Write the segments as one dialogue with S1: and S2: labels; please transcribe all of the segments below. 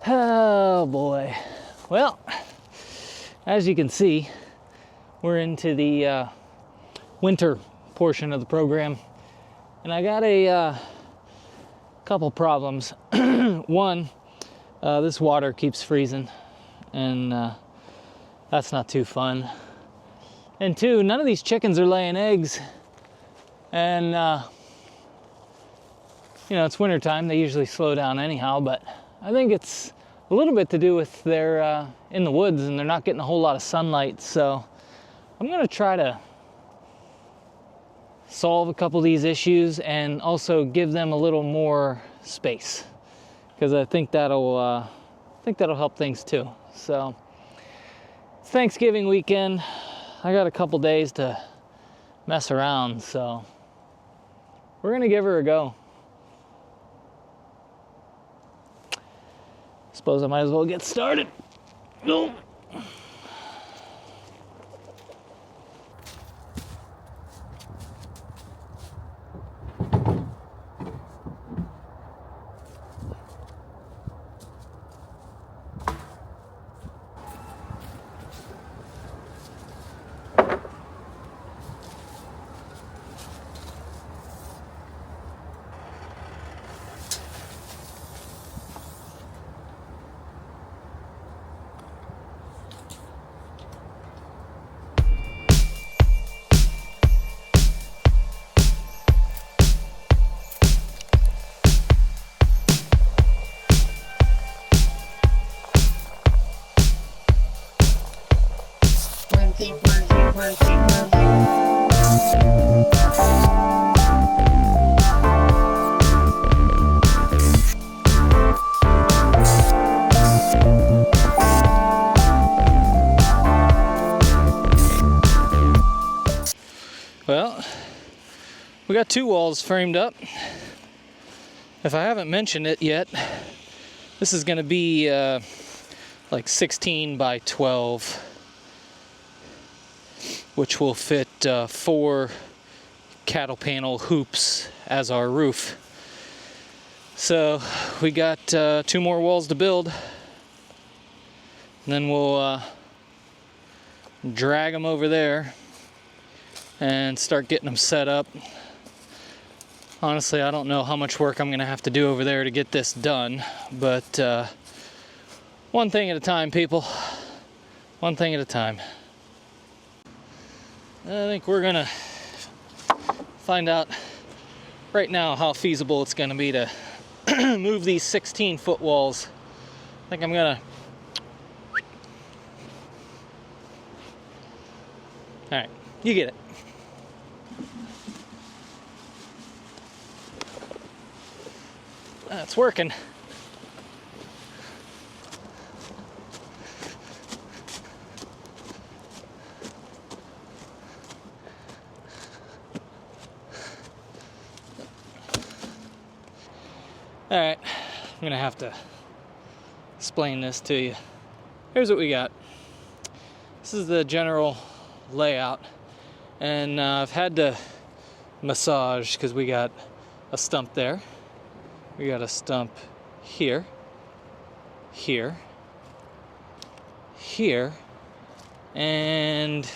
S1: Oh boy. Well, as you can see, we're into the winter portion of the program, and I got a couple problems. One, this water keeps freezing, and that's not too fun. And two, none of these chickens are laying eggs, and it's winter time. They usually slow down anyhow, but I think it's a little bit to do with they're in the woods and they're not getting a whole lot of sunlight. So I'm going to try to solve a couple of these issues and also give them a little more space, because I think that'll help things too. So it's Thanksgiving weekend. I got a couple days to mess around, so we're going to give her a go. Suppose I might as well get started. Go. Well, we got two walls framed up. If I haven't mentioned it yet, this is going to be like 16 by 12, which will fit 4 cattle panel hoops as our roof. So we got 2 more walls to build, and then we'll drag them over there and start getting them set up. Honestly, I don't know how much work I'm gonna have to do over there to get this done, but one thing at a time, people. One thing at a time. I think we're gonna find out right now how feasible it's gonna be to move these 16-foot walls. I think I'm gonna... Alright, you get it. It's working. All right, I'm gonna have to explain this to you. Here's what we got. This is the general layout, and I've had to massage because we got a stump there. We got a stump here, here, here, and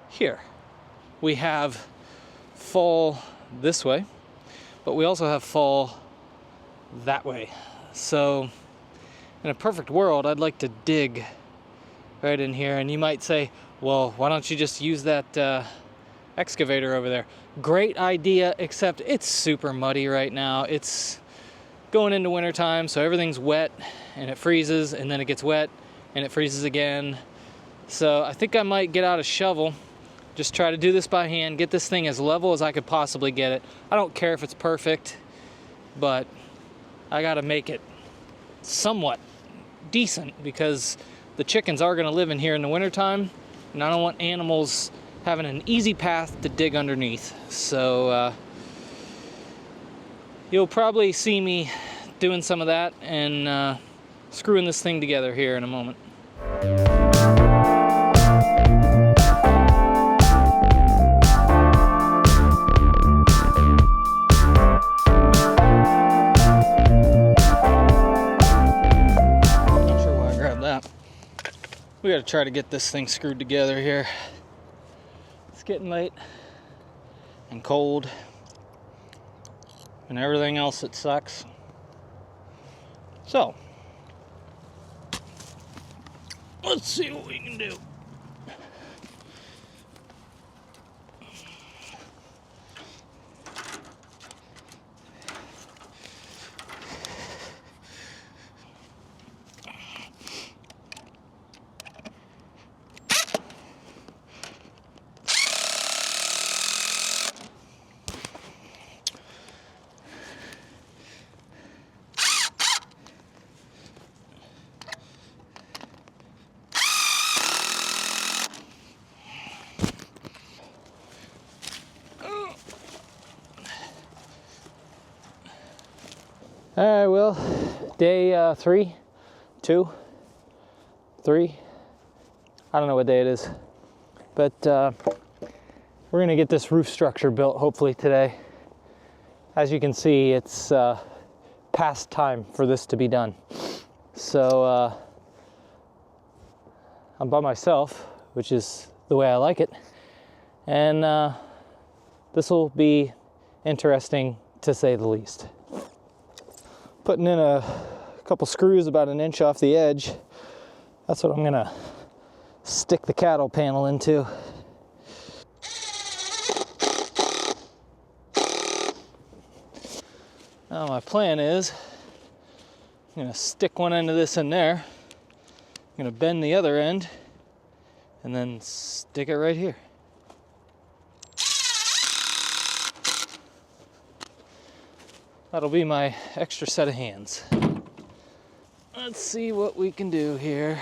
S1: here. We have fall this way, but we also have fall that way. So in a perfect world, I'd like to dig right in here, and you might say, well, why don't you just use that excavator over there? Great idea, except it's super muddy right now. It's going into winter time, so everything's wet and it freezes, and then it gets wet and it freezes again. So I think I might get out a shovel, just try to do this by hand, get this thing as level as I could possibly get it. I don't care if it's perfect, but I gotta make it somewhat decent, because the chickens are gonna live in here in the winter time, and I don't want animals having an easy path to dig underneath. So you'll probably see me doing some of that and screwing this thing together here in a moment. We gotta try to get this thing screwed together here. It's getting late and cold and everything else that sucks. So, let's see what we can do. All right, well, day 3, 2, 3. I don't know what day it is, but we're gonna get this roof structure built hopefully today. As you can see, it's past time for this to be done. So I'm by myself, which is the way I like it. And this will be interesting to say the least. Putting in a couple screws about 1 inch off the edge. That's what I'm gonna stick the cattle panel into. Now my plan is, I'm gonna stick one end of this in there. I'm gonna bend the other end and then stick it right here. That'll be my extra set of hands. Let's see what we can do here.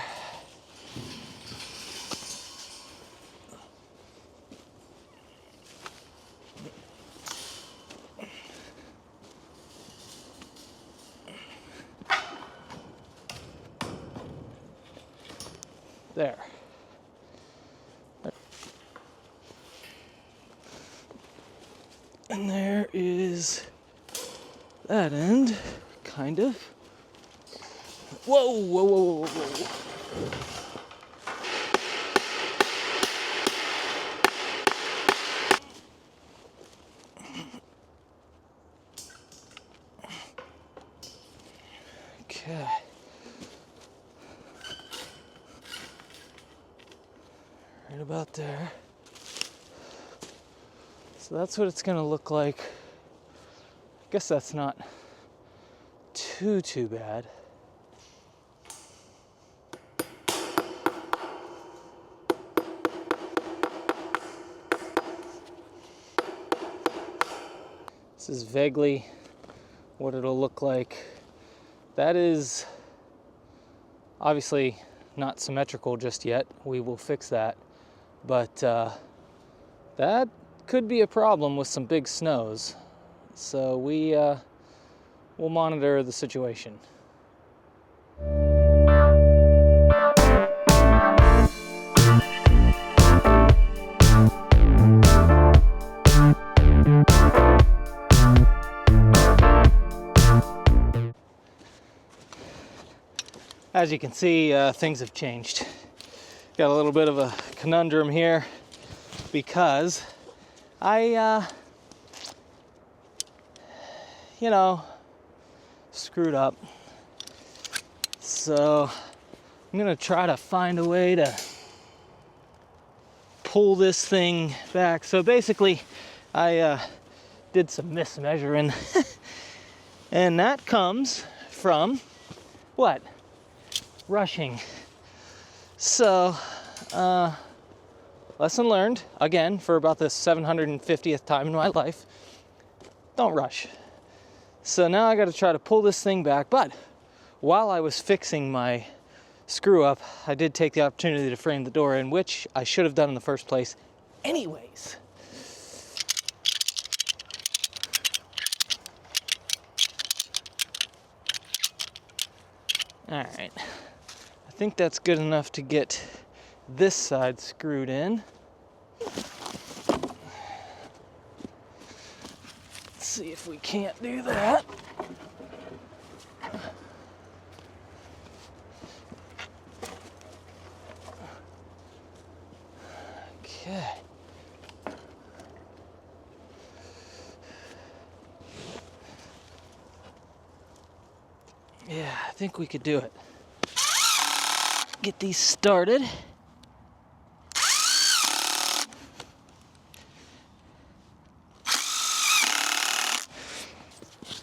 S1: There. And there is that end, kind of. Whoa, whoa, whoa, whoa, whoa. Okay. Right about there. So that's what it's gonna look like. I guess that's not too bad. This is vaguely what it'll look like. That is obviously not symmetrical just yet. We will fix that. But that could be a problem with some big snows. So we'll monitor the situation. As you can see, things have changed. Got a little bit of a conundrum here because I, screwed up. So I'm gonna try to find a way to pull this thing back. So basically, I did some mismeasuring, and that comes from what? Rushing. So, lesson learned, again, for about the 750th time in my life, don't rush. So now I gotta try to pull this thing back, but while I was fixing my screw up, I did take the opportunity to frame the door in, which I should have done in the first place anyways. All right. I think that's good enough to get this side screwed in. Let's see if we can't do that. Okay. Yeah, I think we could do it. Get these started.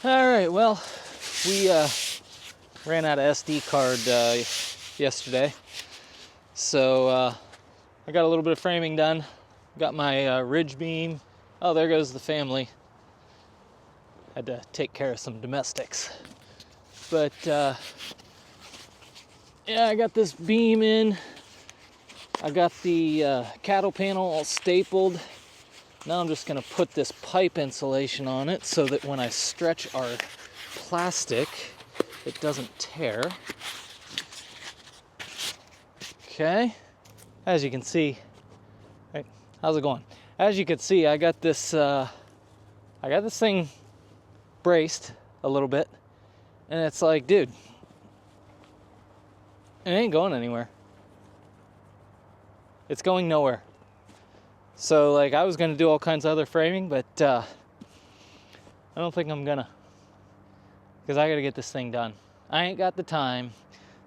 S1: All right, well, we ran out of SD card yesterday. So I got a little bit of framing done. Got my ridge beam. Oh, there goes the family. Had to take care of some domestics. But yeah, I got this beam in. I got the cattle panel all stapled. Now I'm just gonna put this pipe insulation on it so that when I stretch our plastic, it doesn't tear. Okay, as you can see, hey, how's it going? As you can see, I got this thing braced a little bit, and it's like, dude, it ain't going anywhere. It's going nowhere. So like, I was gonna do all kinds of other framing, but I don't think I'm gonna, because I gotta get this thing done. I ain't got the time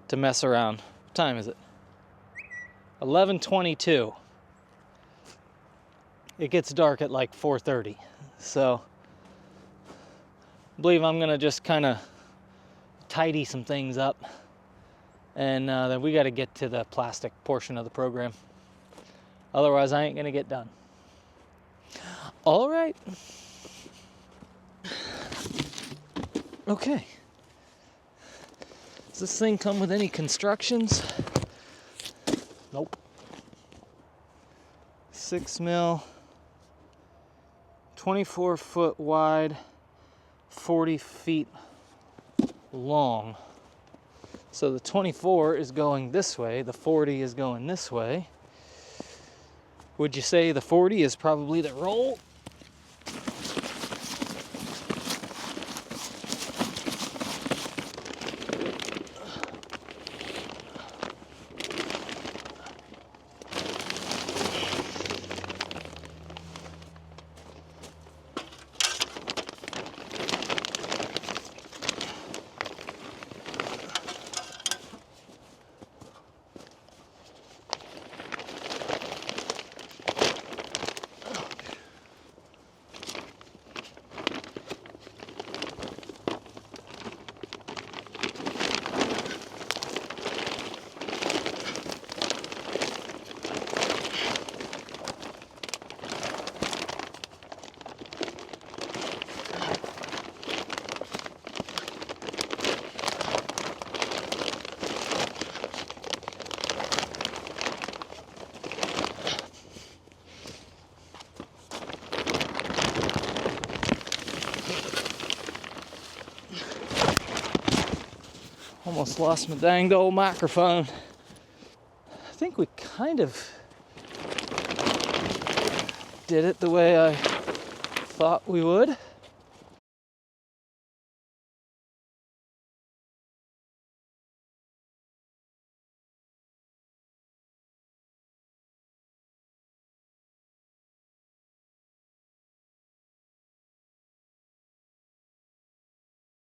S1: to mess around. What time is it? 11:22. It gets dark at like 4:30. So I believe I'm gonna just kind of tidy some things up, and then we got to get to the plastic portion of the program. Otherwise, I ain't gonna get done. All right. Okay. Does this thing come with any constructions? Nope. 6 mil, 24 foot wide, 40 feet long. So the 24 is going this way, the 40 is going this way. Would you say the 40 is probably the roll? Almost lost my dang old microphone. I think we kind of did it the way I thought we would.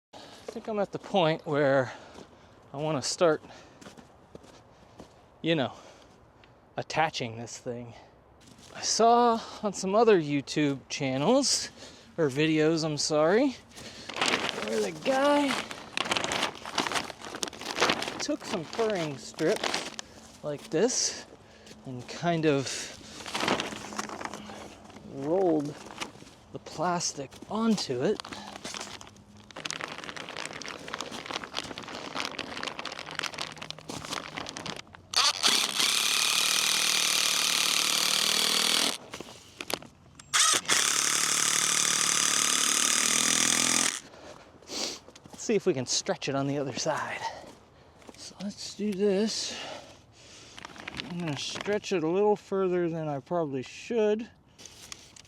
S1: I think I'm at the point where I want to start, attaching this thing. I saw on some other YouTube channels, or videos, I'm sorry, where the guy took some furring strips like this and kind of rolled the plastic onto it. See if we can stretch it on the other side. So let's do this. I'm gonna stretch it a little further than I probably should.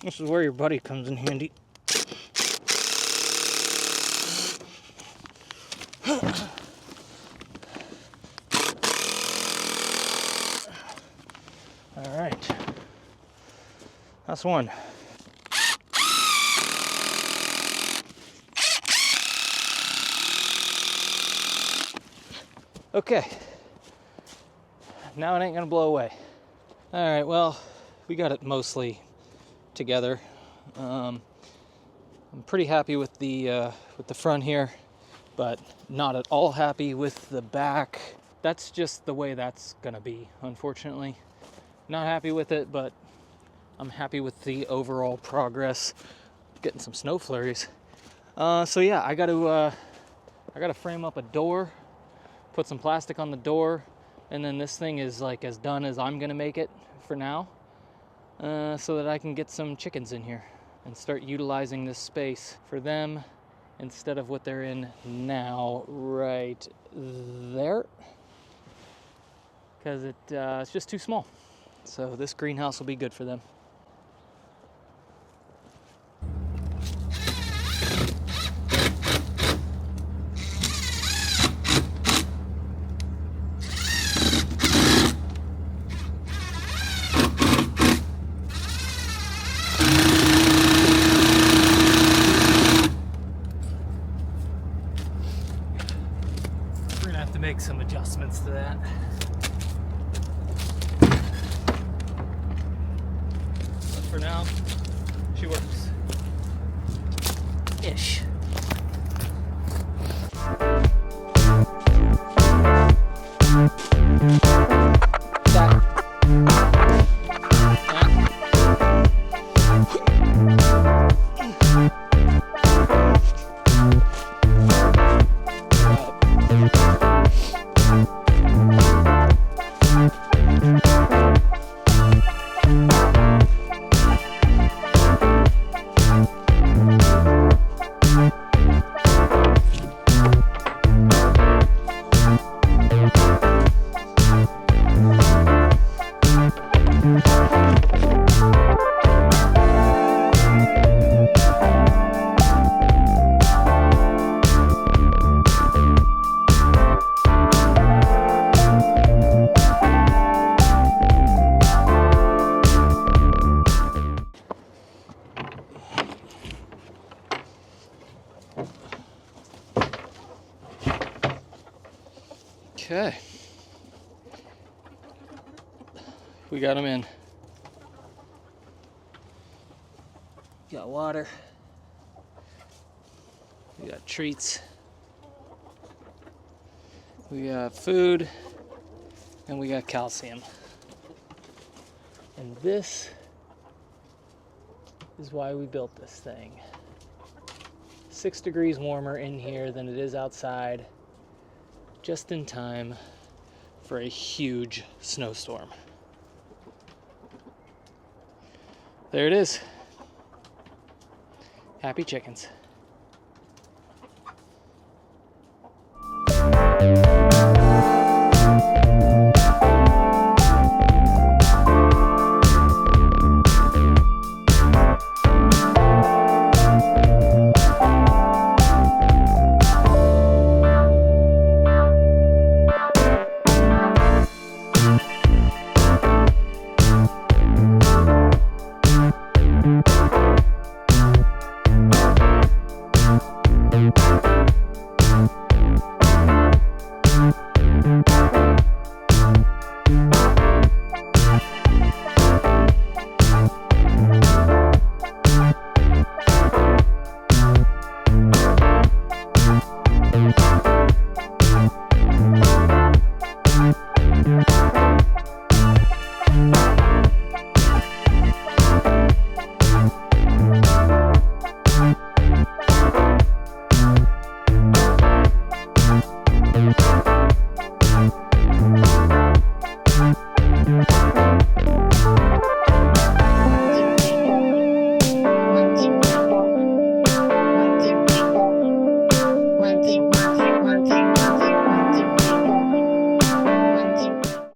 S1: This is where your buddy comes in handy. All right. That's one. Okay. Now it ain't gonna blow away. All right, well, we got it mostly together. I'm pretty happy with the front here, but not at all happy with the back. That's just the way that's gonna be, unfortunately. Not happy with it, but I'm happy with the overall progress. Getting some snow flurries. So yeah, I gotta frame up a door, put some plastic on the door, and then this thing is like as done as I'm gonna make it for now, so that I can get some chickens in here and start utilizing this space for them instead of what they're in now, right there, because it's just too small. So this greenhouse will be good for them. We're gonna have to make some adjustments to that. But for now, she works. Ish. Okay, we got them in. Got water, we got treats, we got food, and we got calcium. And this is why we built this thing. 6 degrees warmer in here than it is outside, just in time for a huge snowstorm. There it is. Happy chickens.